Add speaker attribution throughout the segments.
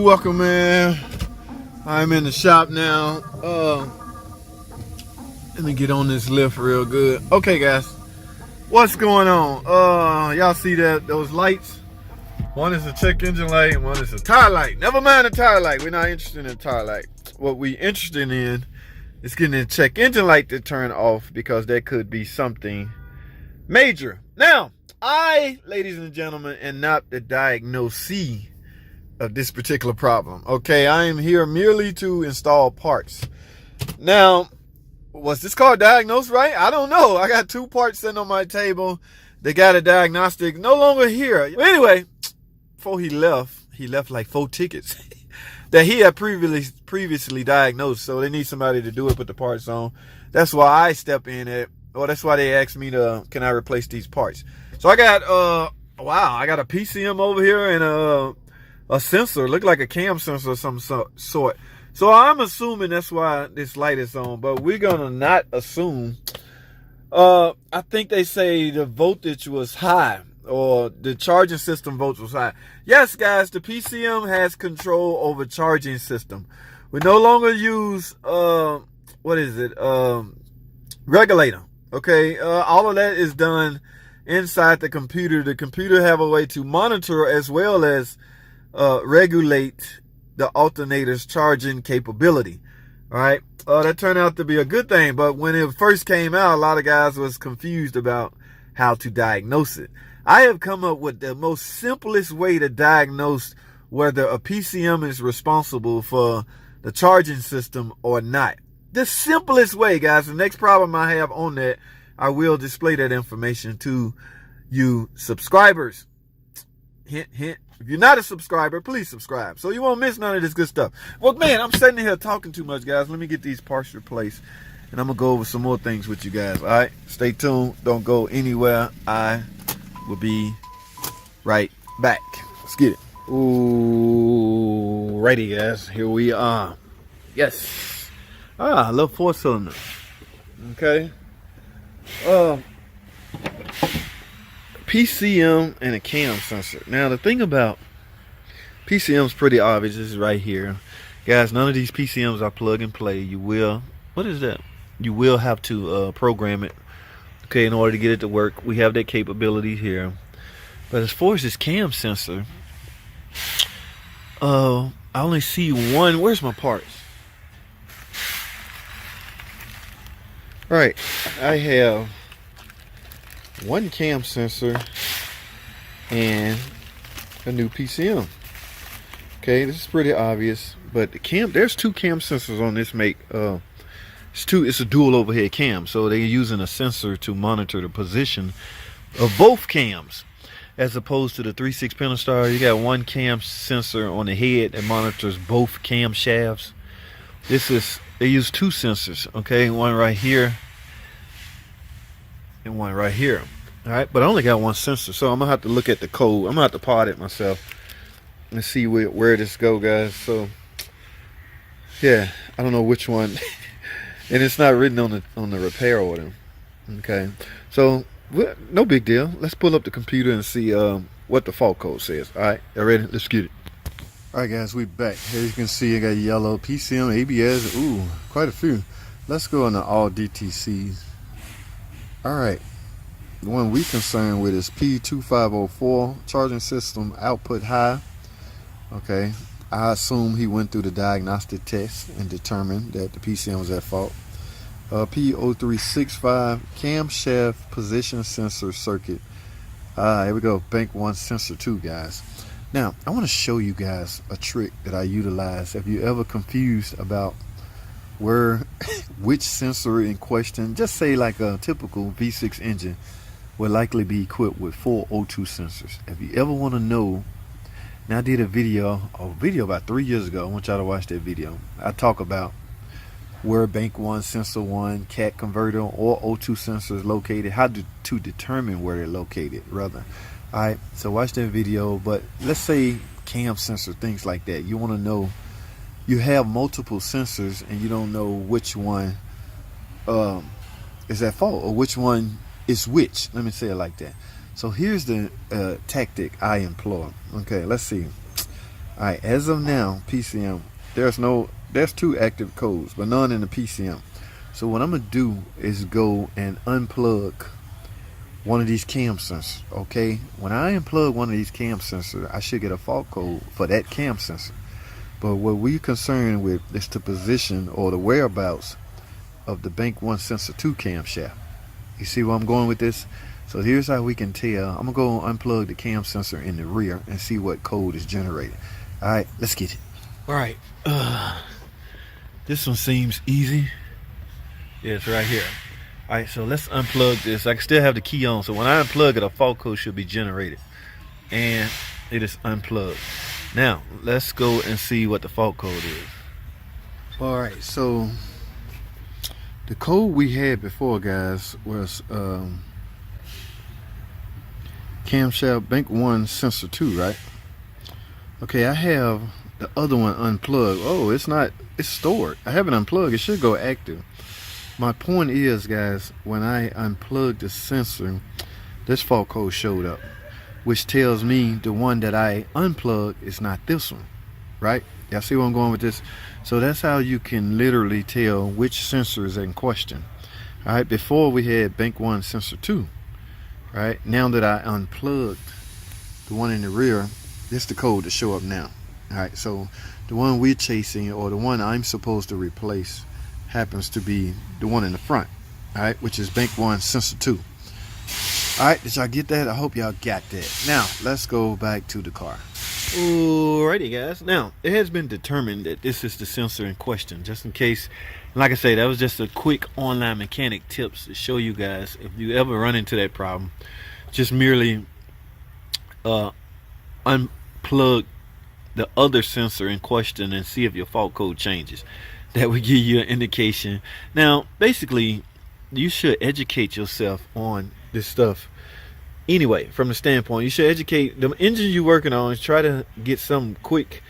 Speaker 1: welcome, man. I'm in the shop now. Let me get on this lift real good. Okay, guys, what's going on? Y'all see that those lights? One is a check engine light, and one is a tire light. Never mind the tire light. We're not interested in the tire light. What we interested in is getting the check engine light to turn off, because there could be something major. Now, I, ladies and gentlemen, am not the diagnosee of this particular problem. Okay, I am here merely to install parts. Now, was this called diagnose right? I don't know. I got two parts sitting on my table. They got a diagnostic no longer here. Anyway, before he left like 4 tickets that he had previously diagnosed. So they need somebody to do it, put the parts on. That's why I step in at, or that's why they asked me to, can I replace these parts? So I got, wow, I got a PCM over here and a sensor, look like a cam sensor of some sort. So I'm assuming that's why this light is on, but we're gonna not assume. I think they say the voltage was high, or the charging system voltage was high. Yes, guys, the PCM has control over charging system. We no longer use regulator. Okay, all of that is done inside the computer. The computer have a way to monitor as well as regulate the alternator's charging capability. All right, that turned out to be a good thing, but when it first came out, a lot of guys was confused about how to diagnose it. I have come up with the most simplest way to diagnose whether a PCM is responsible for the charging system or not. The simplest way, guys. The next problem I have on that, I will display that information to you subscribers. Hint, hint. If you're not a subscriber, please subscribe, so you won't miss none of this good stuff. Well, man, I'm sitting here talking too much, guys. Let me get these parts replaced, and I'm going to go over some more things with you guys. All right? Stay tuned. Don't go anywhere. I will be right back. Let's get it. Ooh, righty, guys. Here we are. Yes. I love 4-cylinder. Okay. PCM and a cam sensor. Now, the thing about PCM is pretty obvious. This is right here. Guys, none of these PCMs are plug and play. You will, what is that? You will have to program it, okay, in order to get it to work. We have that capability here. But as far as this cam sensor, I only see one. Where's my parts? All right, I have one cam sensor and a new PCM. Okay, this is pretty obvious, but the cam, there's 2 cam sensors on this make. It's a dual overhead cam, so they're using a sensor to monitor the position of both cams, as opposed to the 3.6 Pentastar. You got one cam sensor on the head that monitors both cam shafts. They use 2 sensors, okay, one right here and one right here. All right, but I only got one sensor, so I'm gonna have to look at the code. I'm gonna have to part it myself and see where this go, guys. So yeah, I don't know which one and it's not written on the repair order. Okay, so no big deal. Let's pull up the computer and see what the fault code says. All right, y'all ready? Let's get it. All right, guys, we back. Here you can see I got yellow PCM, ABS, ooh, quite a few. Let's go into all DTCs. All right, the one we concerned with is P2504, charging system output high. Okay, I assume he went through the diagnostic test and determined that the PCM was at fault. P0365 camshaft position sensor circuit. Here we go, bank 1 sensor 2, guys. Now, I want to show you guys a trick that I utilize. If you're ever confused about which sensor in question, just say like a typical V6 engine will likely be equipped with 4 O2 sensors. If you ever want to know, now I did a video about 3 years ago. I want y'all to watch that video. I talk about where bank 1, sensor 1, cat converter, or O2 sensor is located, how to determine where they're located, rather. All right, so watch that video. But let's say cam sensor, things like that. You want to know, you have multiple sensors and you don't know which one is at fault or which one is which. Let me say it like that. So here's the tactic I employ. Okay, let's see. All right, as of now, PCM, there's 2 active codes, but none in the PCM. So what I'm gonna do is go and unplug one of these cam sensors. Okay, when I unplug one of these cam sensors, I should get a fault code for that cam sensor. But what we're concerned with is the position or the whereabouts of the bank 1 sensor 2 camshaft. You see where I'm going with this? So here's how we can tell. I'm gonna go unplug the cam sensor in the rear and see what code is generated. All right, let's get it. All right, this one seems easy. Yeah, it's right here. All right, so let's unplug this. I can still have the key on, so when I unplug it, a fault code should be generated, and it is unplugged. Now let's go and see what the fault code is. All right, so the code we had before, guys, was camshaft bank 1 sensor 2, right? Okay, I have the other one unplugged. Oh, it's stored. I have it unplugged. It should go active. My point is, guys, when I unplugged the sensor, this fault code showed up, which tells me the one that I unplugged is not this one, right? Y'all see where I'm going with this? So that's how you can literally tell which sensor is in question. All right, before we had bank 1 sensor 2, right? Now that I unplugged the one in the rear, this is the code to show up now. All right, so the one we're chasing, or the one I'm supposed to replace, happens to be the one in the front, all right, which is bank 1 sensor 2. All right, did y'all get that? I hope y'all got that. Now let's go back to the car. Alrighty, guys, now it has been determined that this is the sensor in question. Just in case, like I say, that was just a quick online mechanic tips to show you guys, if you ever run into that problem, just merely unplug the other sensor in question and see if your fault code changes. That would give you an indication. Now basically, you should educate yourself on this stuff anyway. From the standpoint, you should educate the engine you're working on. Try to get some quick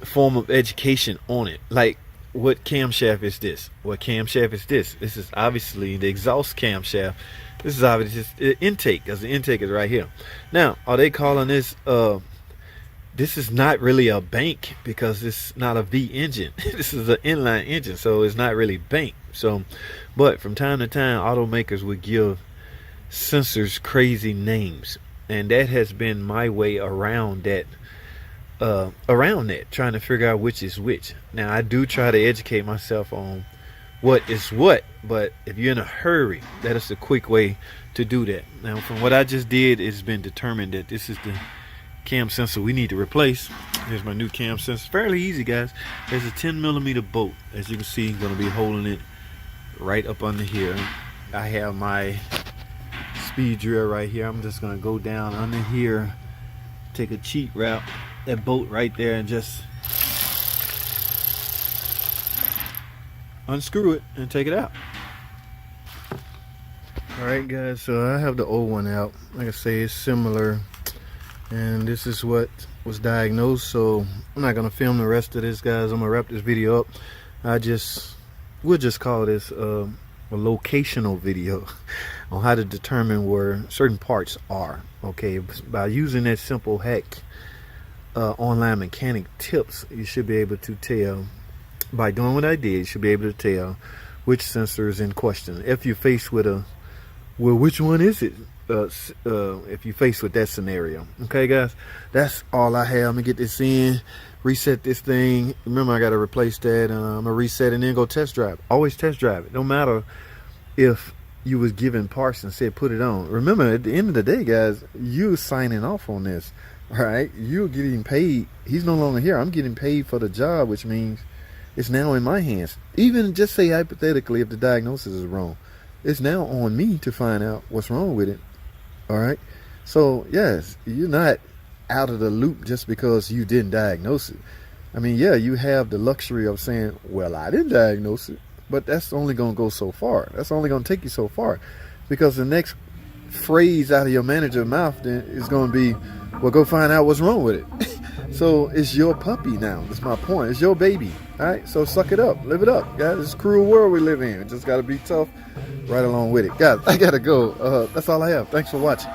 Speaker 1: form of education on it, like what camshaft is this, what camshaft is this. This is obviously the exhaust camshaft. This is obviously the intake, because the intake is right here. Now, are they calling this this is not really a bank, because it's not a V engine. This is an inline engine, so it's not really bank. So, but from time to time, automakers would give sensors crazy names, and that has been my way around that, trying to figure out which is which. Now, I do try to educate myself on what is what, but if you're in a hurry, that is a quick way to do that. Now, from what I just did, it's been determined that this is the cam sensor we need to replace. Here's my new cam sensor. Fairly easy, guys. There's a 10mm bolt, as you can see. I'm going to be holding it right up under here. I have my speed drill right here. I'm just going to go down under here, take a cheat route, that bolt right there, and just unscrew it and take it out. Alright, guys, so I have the old one out. Like I say, it's similar, and this is what was diagnosed. So I'm not gonna film the rest of this, guys. I'm gonna wrap this video up. We'll just call this a locational video on how to determine where certain parts are. Okay, by using that simple hack online mechanic tips, you should be able to tell. By doing what I did, you should be able to tell which sensor is in question. If you're faced with a, well, which one is it? If you're faced with that scenario. Okay, guys, that's all I have. I'm gonna get this in, reset this thing. Remember, I got to replace that. I'm gonna reset and then go test drive. Always test drive it. No matter if you was given parts and said put it on. Remember, at the end of the day, guys, you signing off on this. All right, you're getting paid. He's no longer here. I'm getting paid for the job, which means it's now in my hands. Even just say hypothetically, if the diagnosis is wrong, it's now on me to find out what's wrong with it. All right, so yes, you're not out of the loop just because you didn't diagnose it. I mean, yeah, you have the luxury of saying, well, I didn't diagnose it, but that's only going to go so far. That's only going to take you so far, because the next phrase out of your manager's mouth then is going to be, well, go find out what's wrong with it. So it's your puppy now. That's my point. It's your baby. All right, so suck it up, live it up, guys. It's a cruel world we live in. Just got to be tough right along with it, guys. I gotta go. That's all I have. Thanks for watching.